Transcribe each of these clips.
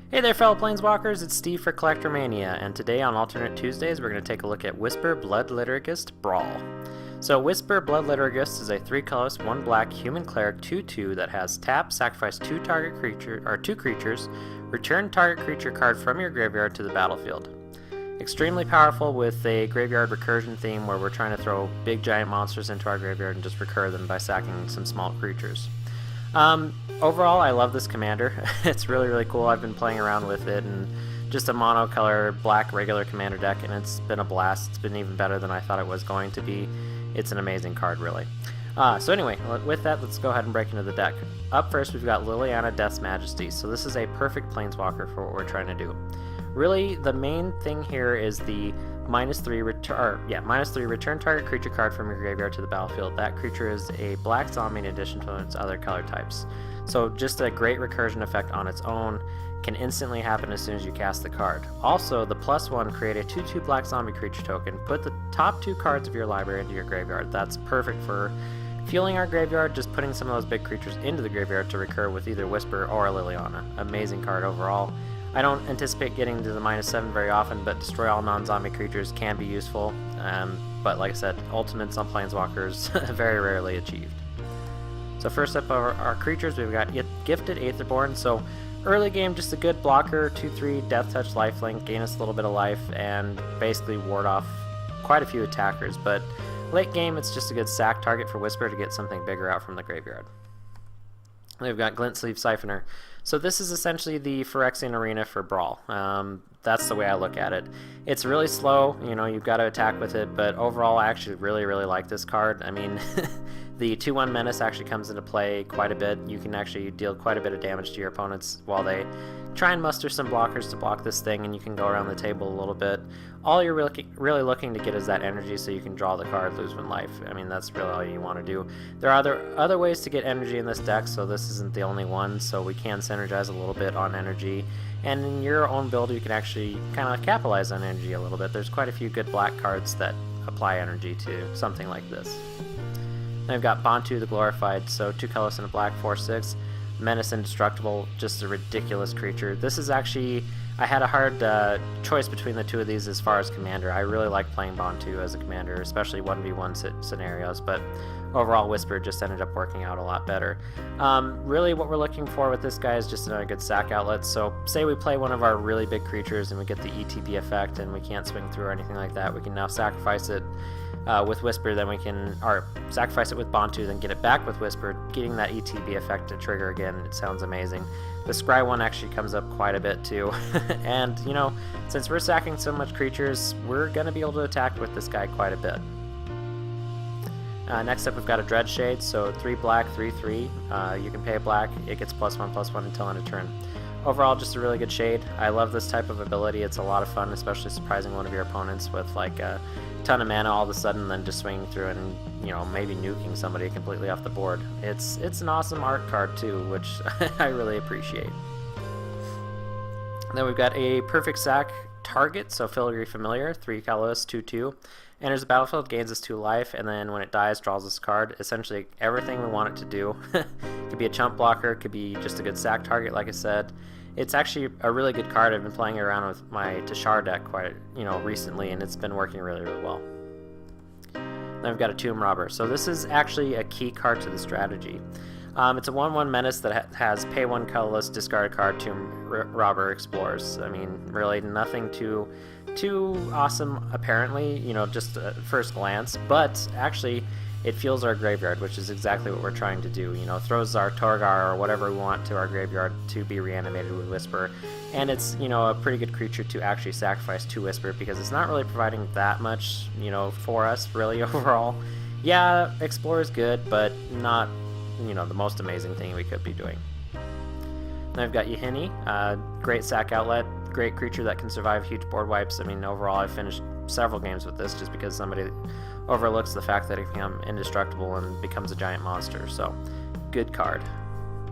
Hey there, fellow Planeswalkers, it's Steve for CollectorMania, and today on Alternate Tuesdays we're going to take a look at Whisper Blood Liturgist Brawl. So Whisper Blood Liturgist is a 3-colorless, 1 black human cleric 2/2 that has tap, sacrifice 2 creatures, return target creature card from your graveyard to the battlefield. Extremely powerful with a graveyard recursion theme where we're trying to throw big giant monsters into our graveyard and just recur them by sacking some small creatures. Overall, I love this commander. It's really cool. I've been playing around with it and just a monocolor black regular commander deck, and it's been a blast. It's been even better than I thought it was going to be. It's an amazing card, really. So anyway, with that, let's go ahead and break into the deck. Up first, we've got Liliana Death's Majesty. So this is a perfect planeswalker for what we're trying to do. Really, the main thing here is the -3 return target creature card from your graveyard to the battlefield. That creature is a black zombie in addition to its other color types. So just a great recursion effect on its own, can instantly happen as soon as you cast the card. Also, the +1, create a 2/2 black zombie creature token. Put the top 2 cards of your library into your graveyard. That's perfect for fueling our graveyard, just putting some of those big creatures into the graveyard to recur with either Whisper or Liliana. Amazing card overall. I don't anticipate getting to the -7 very often, but destroy all non-zombie creatures can be useful. But like I said, ultimates on planeswalkers very rarely achieved. So first up are our creatures. We've got Gifted Aetherborn. So early game, just a good blocker, 2/3 Death Touch, Lifelink, gain us a little bit of life, and basically ward off quite a few attackers. But late game, it's just a good sack target for Whisper to get something bigger out from the graveyard. We've got Glint Sleeve Siphoner. So this is essentially the Phyrexian Arena for Brawl. That's the way I look at it. It's really slow, you know, you've got to attack with it, but overall I actually really like this card. I mean, the 2/1 Menace actually comes into play quite a bit. You can actually deal quite a bit of damage to your opponents while they try and muster some blockers to block this thing, and you can go around the table a little bit. All you're really looking to get is that energy so you can draw the card, lose 1 life. I mean, that's really all you want to do. There are other ways to get energy in this deck, so this isn't the only one, so we can synergize a little bit on energy. And in your own build, you can actually kind of capitalize on energy a little bit. There's quite a few good black cards that apply energy to something like this. Then we've got Bantu the Glorified, so 2 colors and a black, 4/6. Menace Indestructible, just a ridiculous creature. This is actually, I had a hard choice between the two of these as far as commander. I really like playing Bantu as a commander, especially 1v1 scenarios, but overall Whisper just ended up working out a lot better. Really what we're looking for with this guy is just another good sack outlet. So say we play one of our really big creatures and we get the ETB effect and we can't swing through or anything like that, we can now sacrifice it with Whisper, then we can, or sacrifice it with Bantu, then get it back with Whisper, getting that ETB effect to trigger again. It sounds amazing. The Scry one actually comes up quite a bit too. And, you know, since we're sacking so much creatures, we're going to be able to attack with this guy quite a bit. Next up, we've got a Dreadshade, so 3 black, 3/3. You can pay a black, it gets +1/+1 until end of turn. Overall, just a really good shade. I love this type of ability. It's a lot of fun, especially surprising one of your opponents with like a ton of mana all of a sudden, then just swinging through and, you know, maybe nuking somebody completely off the board. It's an awesome art card too, which I really appreciate. Then we've got a Perfect Sack target, so Filigree Familiar, 3 colorless, 2/2. Enters the battlefield, gains us 2 life, and then when it dies, draws this card. Essentially everything we want it to do. Could be a chump blocker, could be just a good sack target, like I said. It's actually a really good card. I've been playing around with my Tashar deck quite, recently, and it's been working really well. Then we've got a Tomb Robber. So this is actually a key card to the strategy. It's a 1/1 Menace that has pay 1 colorless, discard a card, Tomb Robber Explores. I mean, really nothing too awesome apparently, just at first glance, but actually it fuels our graveyard, which is exactly what we're trying to do. Throws our Torgar or whatever we want to our graveyard to be reanimated with Whisper, and it's a pretty good creature to actually sacrifice to Whisper because it's not really providing that much for us really overall. Yeah, Explore is good, but not the most amazing thing we could be doing. Then I've got Yahini, great sack outlet, great creature that can survive huge board wipes. I mean, overall I've finished several games with this just because somebody overlooks the fact that it can become indestructible and becomes a giant monster, so good card.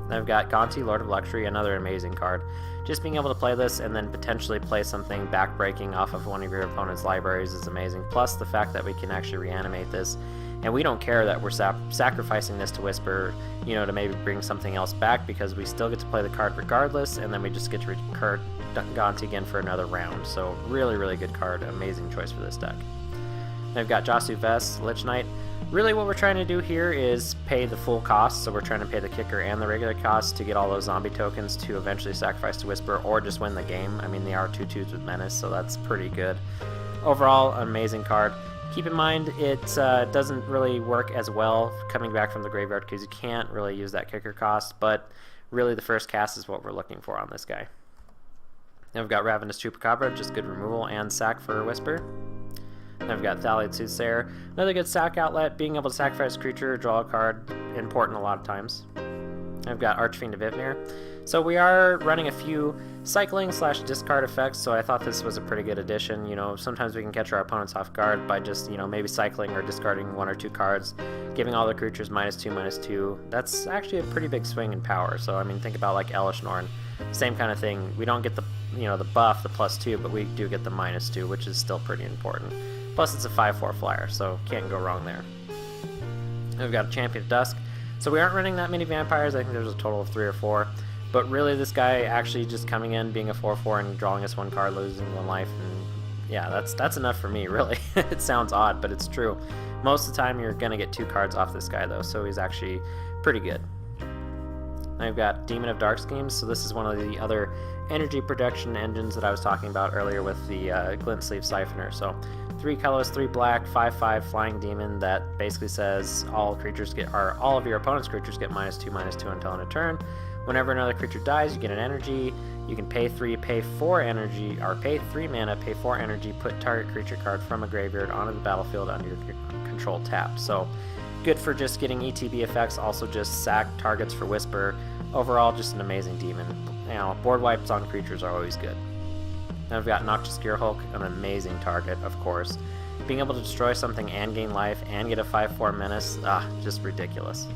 Then I've got Gonti, Lord of Luxury, another amazing card. Just being able to play this and then potentially play something backbreaking off of one of your opponent's libraries is amazing, plus the fact that we can actually reanimate this and we don't care that we're sacrificing this to Whisper, you know, to maybe bring something else back, because we still get to play the card regardless, and then we just get to recur Gonti again for another round. So really, really good card. Amazing choice for this deck. Then we've got Josu Vest, Lich Knight. Really what we're trying to do here is pay the full cost, so we're trying to pay the kicker and the regular cost to get all those zombie tokens to eventually sacrifice to Whisper or just win the game. I mean, they are 2/2s with Menace, so that's pretty good. Overall, amazing card. Keep in mind, it doesn't really work as well coming back from the graveyard because you can't really use that kicker cost, but really the first cast is what we're looking for on this guy. Then we've got Ravenous Chupacabra, just good removal and sack for Whisper. Then we've got Thaliad Soothsayer, another good sack outlet, being able to sacrifice a creature, draw a card, important a lot of times. Then we've got Archfiend of Ivnir. So we are running a few cycling / discard effects, so I thought this was a pretty good addition. You know, sometimes we can catch our opponents off guard by just, you know, maybe cycling or discarding 1 or 2 cards, giving all the creatures -2/-2. That's actually a pretty big swing in power. So I mean, think about like Elish Norn, same kind of thing. We don't get the, you know, the buff, the +2, but we do get the -2, which is still pretty important. Plus it's a 5/4 flyer, so can't go wrong there. And we've got a Champion of Dusk. So we aren't running that many vampires. I think there's a total of 3 or 4. But really, this guy actually just coming in, being a 4/4 and drawing us 1 card, losing 1 life, and yeah, that's enough for me, really. It sounds odd, but it's true. Most of the time, you're gonna get 2 cards off this guy, though, so he's actually pretty good. Now we've got Demon of Dark Schemes. So this is one of the other energy production engines that I was talking about earlier with the Glint Sleeve Siphoner. So 3 colors, 3 black, 5/5 flying demon that basically says all creatures get, or all of your opponent's creatures get -2/-2 until end of turn. Whenever another creature dies, you get an energy. You can pay 3, pay 4 energy, or pay 3 mana, pay 4 energy, put target creature card from a graveyard onto the battlefield under your control tap. So good for just getting ETB effects, also just sack targets for Whisper. Overall, just an amazing demon. You know, board wipes on creatures are always good. Then we've got Noxious Gearhulk, an amazing target, of course. Being able to destroy something and gain life and get a 5/4 menace, just ridiculous.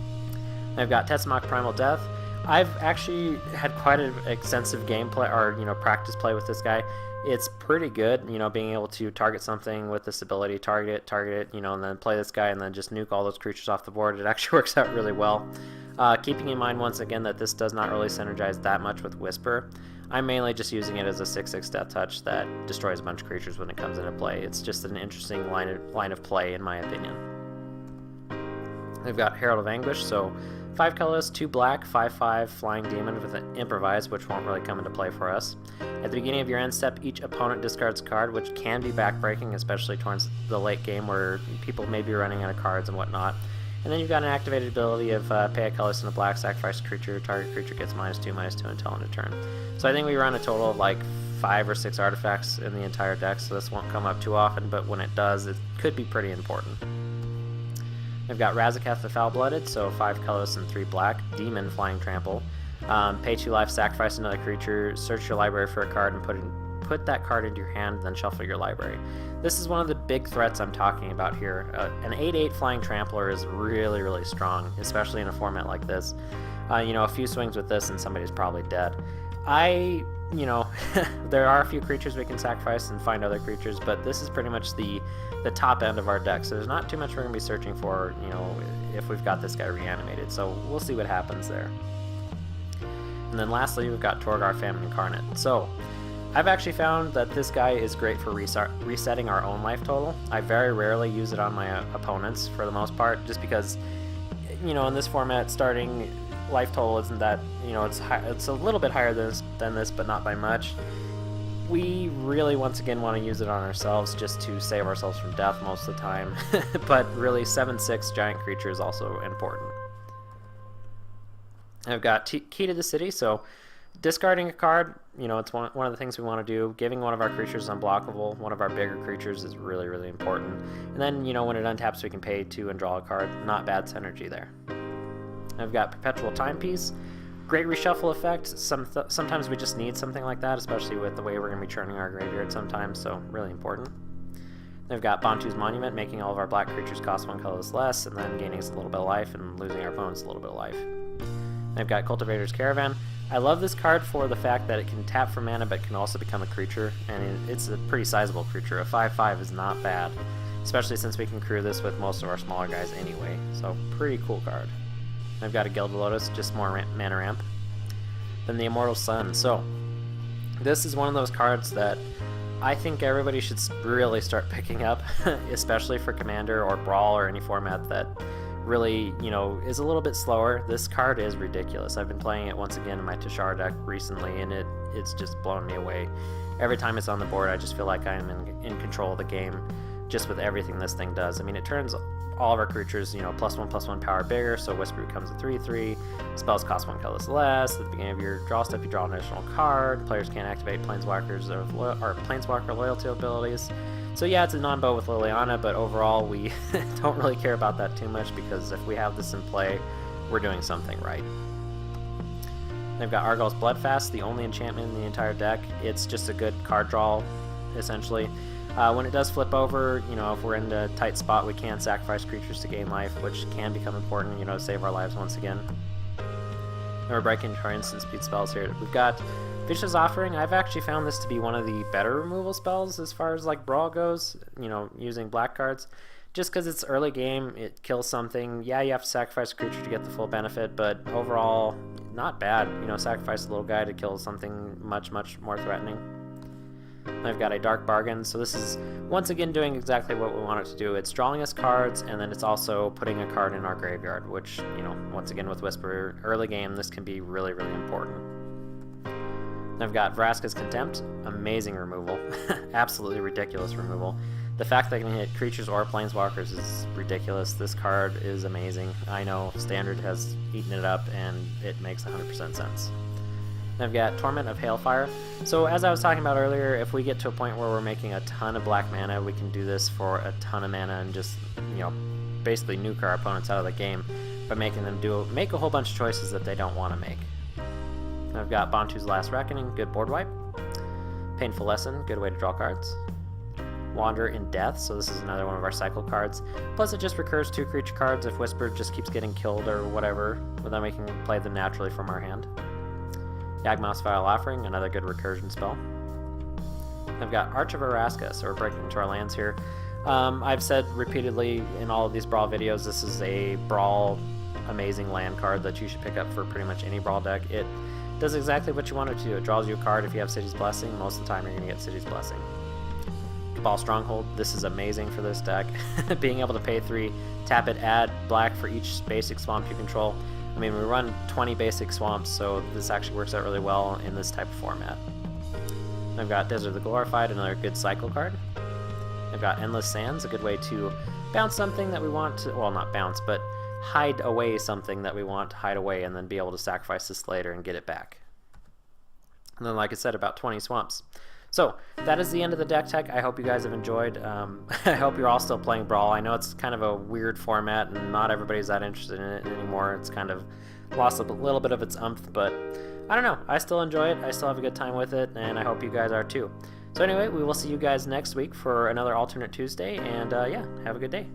Then we've got Tetzimoc Primal Death. I've actually had quite an extensive gameplay, or, you know, practice play with this guy. It's pretty good, you know, being able to target something with this ability, target it, you know, and then play this guy and then just nuke all those creatures off the board. It actually works out really well. Keeping in mind once again that this does not really synergize that much with Whisper. I'm mainly just using it as a 6/6 death touch that destroys a bunch of creatures when it comes into play. It's just an interesting line of play, in my opinion. We've got Herald of Anguish, so 5 colors, 2 black, 5/5 flying demon with an improvise, which won't really come into play for us. At the beginning of your end step, each opponent discards a card, which can be backbreaking, especially towards the late game where people may be running out of cards and whatnot. And then you've got an activated ability of pay a colorless and a black, sacrifice a creature, target creature gets -2/-2 until end of turn. So I think we run a total of like 5 or 6 artifacts in the entire deck, so this won't come up too often, but when it does, it could be pretty important. We've got Razaketh the Foul-Blooded, so 5 colorless and 3 black, demon flying trample. Pay 2 life, sacrifice another creature, search your library for a card and put that card into your hand, then shuffle your library. This is one of the big threats I'm talking about here. An 8/8 flying trampler is really, really strong, especially in a format like this. You know, a few swings with this and somebody's probably dead. You know, there are a few creatures we can sacrifice and find other creatures, but this is pretty much the top end of our deck, so there's not too much we're going to be searching for, you know, if we've got this guy reanimated, so we'll see what happens there. And then lastly, we've got Torgar Famine Incarnate. So I've actually found that this guy is great for resetting our own life total. I very rarely use it on my opponents for the most part, just because, you know, in this format, starting life total isn't that, you know, it's a little bit higher than this, but not by much. We really, once again, want to use it on ourselves just to save ourselves from death most of the time, but really 7/6 giant creature is also important. I've got Key to the City, so discarding a card, you know, it's one of the things we want to do. Giving one of our creatures unblockable, one of our bigger creatures, is really, really important. And then, you know, when it untaps, we can pay 2 and draw a card. Not bad synergy there. I've got Perpetual Timepiece. Great reshuffle effect. Sometimes we just need something like that, especially with the way we're going to be churning our graveyard sometimes, so really important. Then we've got Bantu's Monument, making all of our black creatures cost 1 colorless less, and then gaining us a little bit of life and losing our opponents a little bit of life. Then I've got Cultivator's Caravan. I love this card for the fact that it can tap for mana, but can also become a creature, and it's a pretty sizable creature. A 5/5 is not bad. especially since we can crew this with most of our smaller guys anyway. So pretty cool card. I've got a Gilded Lotus, just more mana ramp. Then the Immortal Sun. So this is one of those cards that I think everybody should really start picking up, especially for Commander or Brawl or any format that really, you know, is a little bit slower. This card is ridiculous. I've been playing it once again in my Tashar deck recently, and it's just blown me away. Every time it's on the board, I just feel like I'm in control of the game, just with everything this thing does. I mean, it turns all of our creatures, you know, +1/+1 power bigger, so Whisper becomes a 3/3. Spells cost 1 colorless less. At the beginning of your draw step, you draw an additional card. Players can't activate Planeswalkers or Planeswalker loyalty abilities. So yeah, it's a non-bow with Liliana, but overall we don't really care about that too much, because if we have this in play, we're doing something right. They've got Argyl's Bloodfast, the only enchantment in the entire deck. It's just a good card draw, essentially. When it does flip over, you know, if we're in a tight spot, we can sacrifice creatures to gain life, which can become important, you know, to save our lives once again. And we're breaking our instant speed spells here. We've got Vicious Offering. I've actually found this to be one of the better removal spells as far as like Brawl goes, you know, using black cards. Just because it's early game, it kills something. Yeah, you have to sacrifice a creature to get the full benefit, but overall, not bad. You know, sacrifice a little guy to kill something much, much more threatening. I've got a Dark Bargain, so this is once again doing exactly what we want it to do. It's drawing us cards, and then it's also putting a card in our graveyard, which, you know, once again with Whisper, early game, this can be really, really important. I've got Vraska's Contempt, amazing removal, absolutely ridiculous removal. The fact that I can hit creatures or planeswalkers is ridiculous. This card is amazing. I know Standard has eaten it up, and it makes 100% sense. I've got Torment of Hailfire. So as I was talking about earlier, if we get to a point where we're making a ton of black mana, we can do this for a ton of mana and just, you know, basically nuke our opponents out of the game by making them make a whole bunch of choices that they don't want to make. I've got Bantu's Last Reckoning, good board wipe. Painful Lesson, good way to draw cards. Wander in Death, so this is another one of our cycle cards. Plus it just recurs 2 creature cards if Whisper just keeps getting killed or whatever, but then we can play them naturally from our hand. Yawgmoth's Vile Offering, another good recursion spell. I've got Arch of Araska, so we're breaking into our lands here. I've said repeatedly in all of these Brawl videos, this is a Brawl amazing land card that you should pick up for pretty much any Brawl deck. It does exactly what you want it to do. It draws you a card if you have City's Blessing. Most of the time you're going to get City's Blessing. Cabal Stronghold, this is amazing for this deck. Being able to pay 3, tap it, add black for each basic swamp you control. I mean, we run 20 basic swamps, so this actually works out really well in this type of format. I've got Desert of the Glorified, another good cycle card. I've got Endless Sands, a good way to bounce something that we want to, well, not bounce, but hide away something that we want to hide away, and then be able to sacrifice this later and get it back. And then, like I said, about 20 swamps. So that is the end of the deck tech. I hope you guys have enjoyed. I hope you're all still playing Brawl. I know it's kind of a weird format and not everybody's that interested in it anymore. It's kind of lost a little bit of its umph, but I don't know. I still enjoy it. I still have a good time with it, and I hope you guys are too. So anyway, we will see you guys next week for another alternate Tuesday, and yeah, have a good day.